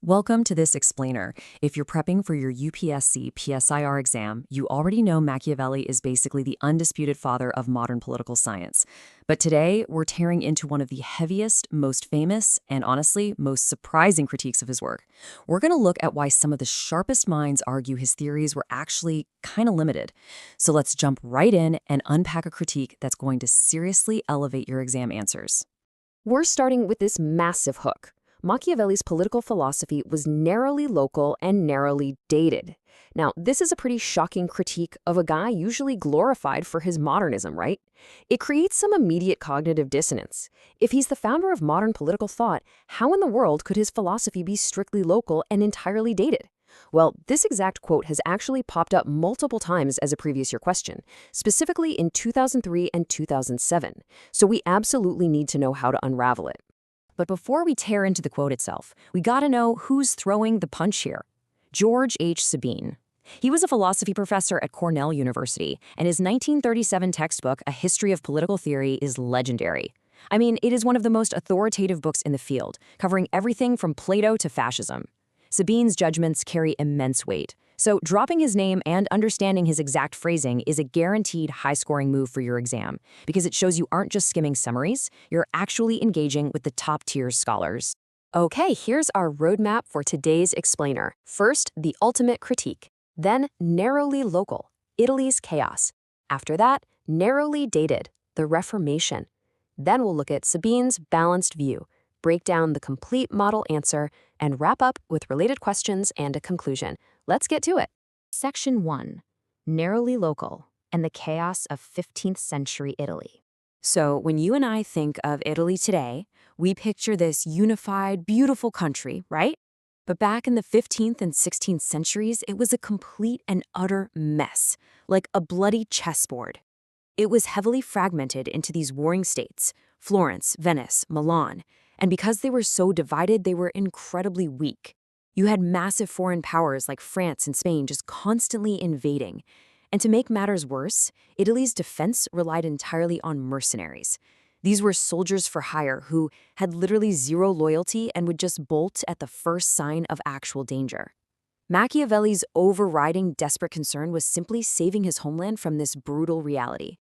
Welcome to this explainer. If you're prepping for your UPSC PSIR exam, you already know Machiavelli is basically the undisputed father of modern political science. But today, we're tearing into one of the heaviest, most famous, and honestly, most surprising critiques of his work. We're going to look at why some of the sharpest minds argue his theories were actually kind of limited. So let's jump right in and unpack a critique that's going to seriously elevate your exam answers. We're starting with this massive hook. Machiavelli's political philosophy was narrowly local and narrowly dated. Now, this is a pretty shocking critique of a guy usually glorified for his modernism, right? It creates some immediate cognitive dissonance. If he's the founder of modern political thought, how in the world could his philosophy be strictly local and entirely dated? Well, this exact quote has actually popped up multiple times as a previous year question, specifically in 2003 and 2007. So we absolutely need to know how to unravel it. But before we tear into the quote itself, we gotta know who's throwing the punch here. George H. Sabine. He was a philosophy professor at Cornell University, and his 1937 textbook, A History of Political Theory, is legendary. I mean, it is one of the most authoritative books in the field, covering everything from Plato to fascism. Sabine's judgments carry immense weight, so dropping his name and understanding his exact phrasing is a guaranteed high-scoring move for your exam, because it shows you aren't just skimming summaries, you're actually engaging with the top-tier scholars. Okay, here's our roadmap for today's explainer. First, the ultimate critique. Then, narrowly local, Italy's chaos. After that, narrowly dated, the Reformation. Then we'll look at Sabine's balanced view, break down the complete model answer, and wrap up with related questions and a conclusion. Let's get to it. Section 1. Narrowly local and the chaos of 15th century Italy. So when you and I think of Italy today, we picture this unified, beautiful country, right? But back in the 15th and 16th centuries, it was a complete and utter mess, like a bloody chessboard. It was heavily fragmented into these warring states, Florence, Venice, Milan, and because they were so divided, they were incredibly weak. You had massive foreign powers like France and Spain just constantly invading. And to make matters worse, Italy's defense relied entirely on mercenaries. These were soldiers for hire who had literally zero loyalty and would just bolt at the first sign of actual danger. Machiavelli's overriding desperate concern was simply saving his homeland from this brutal reality.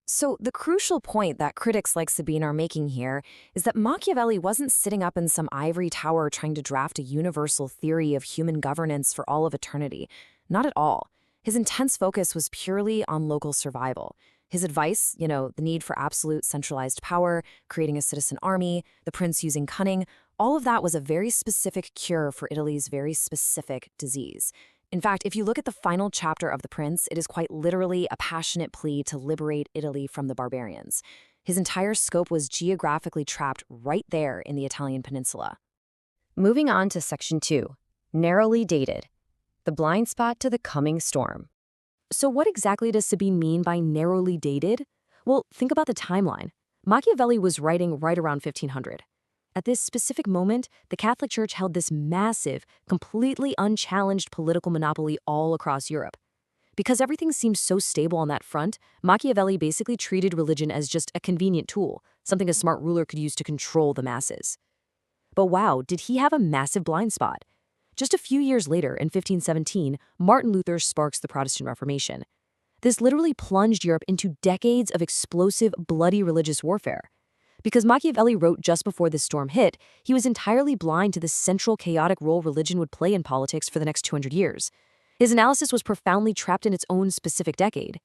So the crucial point that critics like Sabine are making here is that Machiavelli wasn't sitting up in some ivory tower trying to draft a universal theory of human governance for all of eternity. Not at all. His intense focus was purely on local survival. His advice, the need for absolute centralized power, creating a citizen army, the prince using cunning, all of that was a very specific cure for Italy's very specific disease. In fact, if you look at the final chapter of The Prince, it is quite literally a passionate plea to liberate Italy from the barbarians. His entire scope was geographically trapped right there in the Italian peninsula. Moving on to Section 2. Narrowly dated. The blind spot to the coming storm. So what exactly does Sabine mean by narrowly dated? Well, think about the timeline. Machiavelli was writing right around 1500. At this specific moment, the Catholic Church held this massive, completely unchallenged political monopoly all across Europe. Because everything seemed so stable on that front, Machiavelli basically treated religion as just a convenient tool, something a smart ruler could use to control the masses. But wow, did he have a massive blind spot? Just a few years later, in 1517, Martin Luther sparks the Protestant Reformation. This literally plunged Europe into decades of explosive, bloody religious warfare. Because Machiavelli wrote just before this storm hit, he was entirely blind to the central chaotic role religion would play in politics for the next 200 years. His analysis was profoundly trapped in its own specific decade.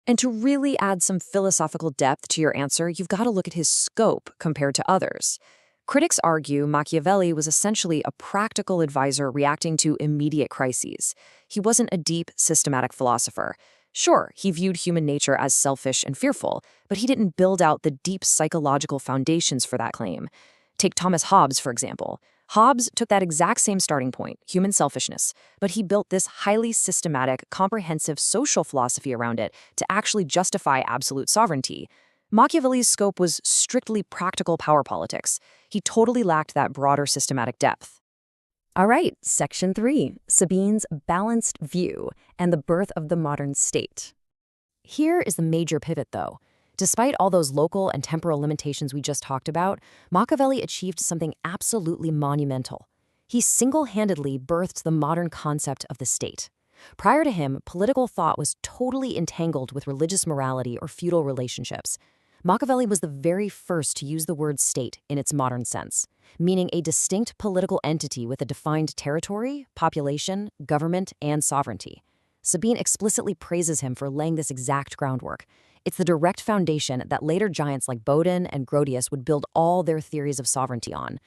And to really add some philosophical depth to your answer, you've got to look at his scope compared to others. Critics argue Machiavelli was essentially a practical advisor reacting to immediate crises. He wasn't a deep, systematic philosopher. Sure, he viewed human nature as selfish and fearful, but he didn't build out the deep psychological foundations for that claim. Take Thomas Hobbes, for example. Hobbes took that exact same starting point, human selfishness, but he built this highly systematic, comprehensive social philosophy around it to actually justify absolute sovereignty. Machiavelli's scope was strictly practical power politics. He totally lacked that broader systematic depth. All right, Section 3, Sabine's balanced view and the birth of the modern state. Here is the major pivot, though. Despite all those local and temporal limitations we just talked about, Machiavelli achieved something absolutely monumental. He single-handedly birthed the modern concept of the state. Prior to him, political thought was totally entangled with religious morality or feudal relationships. Machiavelli was the very first to use the word state in its modern sense, meaning a distinct political entity with a defined territory, population, government, and sovereignty. Sabine explicitly praises him for laying this exact groundwork. It's the direct foundation that later giants like Bodin and Grotius would build all their theories of sovereignty on.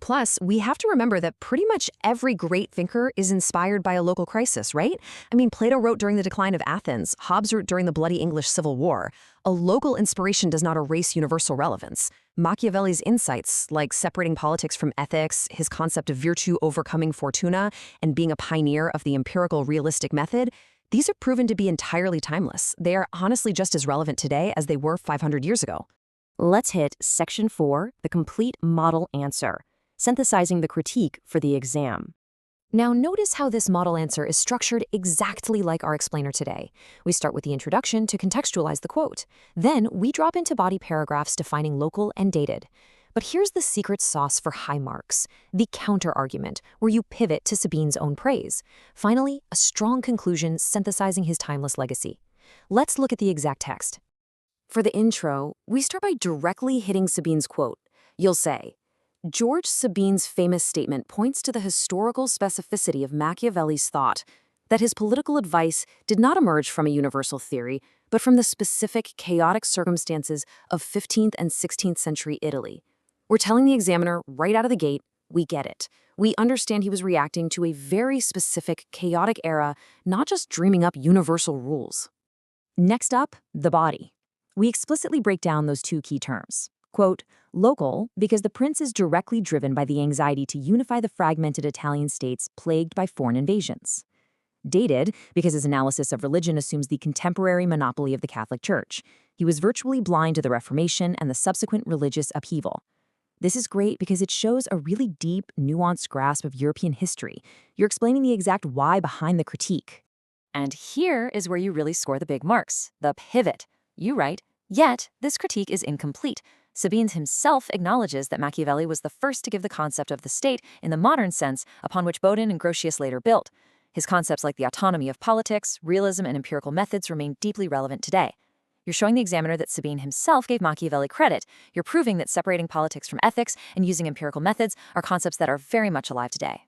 Plus, we have to remember that pretty much every great thinker is inspired by a local crisis, right? I mean, Plato wrote during the decline of Athens, Hobbes wrote during the bloody English Civil War. A local inspiration does not erase universal relevance. Machiavelli's insights, like separating politics from ethics, his concept of virtue overcoming fortuna, and being a pioneer of the empirical realistic method, these are proven to be entirely timeless. They are honestly just as relevant today as they were 500 years ago. Let's hit Section 4, the complete model answer, synthesizing the critique for the exam. Now notice how this model answer is structured exactly like our explainer today. We start with the introduction to contextualize the quote. Then we drop into body paragraphs defining local and dated. But here's the secret sauce for high marks, the counter-argument, where you pivot to Sabine's own praise. Finally, a strong conclusion synthesizing his timeless legacy. Let's look at the exact text. For the intro, we start by directly hitting Sabine's quote. You'll say, George Sabine's famous statement points to the historical specificity of Machiavelli's thought, that his political advice did not emerge from a universal theory, but from the specific chaotic circumstances of 15th and 16th century Italy. We're telling the examiner right out of the gate, we get it. We understand he was reacting to a very specific chaotic era, not just dreaming up universal rules. Next up, the body. We explicitly break down those two key terms. Quote, local, because the prince is directly driven by the anxiety to unify the fragmented Italian states plagued by foreign invasions. Dated, because his analysis of religion assumes the contemporary monopoly of the Catholic Church. He was virtually blind to the Reformation and the subsequent religious upheaval. This is great because it shows a really deep, nuanced grasp of European history. You're explaining the exact why behind the critique. And here is where you really score the big marks, the pivot. You write, yet this critique is incomplete. Sabine himself acknowledges that Machiavelli was the first to give the concept of the state in the modern sense upon which Bodin and Grotius later built. His concepts like the autonomy of politics, realism, and empirical methods remain deeply relevant today. You're showing the examiner that Sabine himself gave Machiavelli credit. You're proving that separating politics from ethics and using empirical methods are concepts that are very much alive today.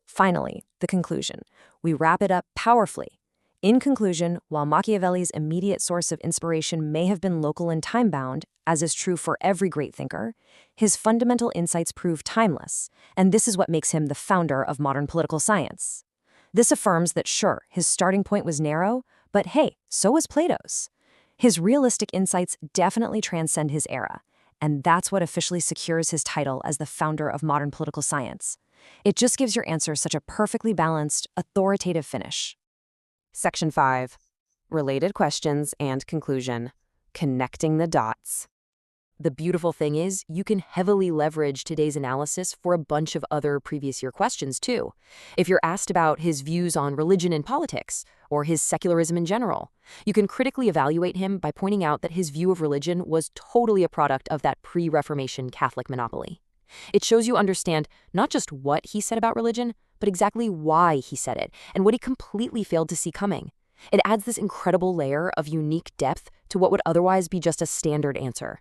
Finally, the conclusion. We wrap it up powerfully. In conclusion, while Machiavelli's immediate source of inspiration may have been local and time-bound, as is true for every great thinker, his fundamental insights prove timeless, and this is what makes him the founder of modern political science. This affirms that sure, his starting point was narrow, but hey, so was Plato's. His realistic insights definitely transcend his era, and that's what officially secures his title as the founder of modern political science. It just gives your answer such a perfectly balanced, authoritative finish. Section 5. Related questions and conclusion. Connecting the dots. The beautiful thing is, you can heavily leverage today's analysis for a bunch of other previous year questions, too. If you're asked about his views on religion and politics, or his secularism in general, you can critically evaluate him by pointing out that his view of religion was totally a product of that pre-Reformation Catholic monopoly. It shows you understand not just what he said about religion, but exactly why he said it, and what he completely failed to see coming. It adds this incredible layer of unique depth to what would otherwise be just a standard answer.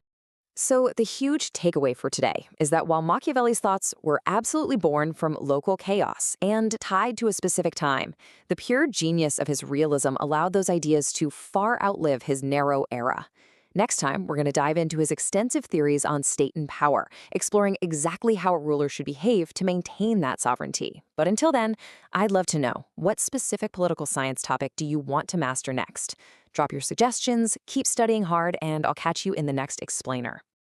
So the huge takeaway for today is that while Machiavelli's thoughts were absolutely born from local chaos and tied to a specific time, the pure genius of his realism allowed those ideas to far outlive his narrow era. Next time, we're going to dive into his extensive theories on state and power, exploring exactly how a ruler should behave to maintain that sovereignty. But until then, I'd love to know, what specific political science topic do you want to master next? Drop your suggestions, keep studying hard, and I'll catch you in the next explainer.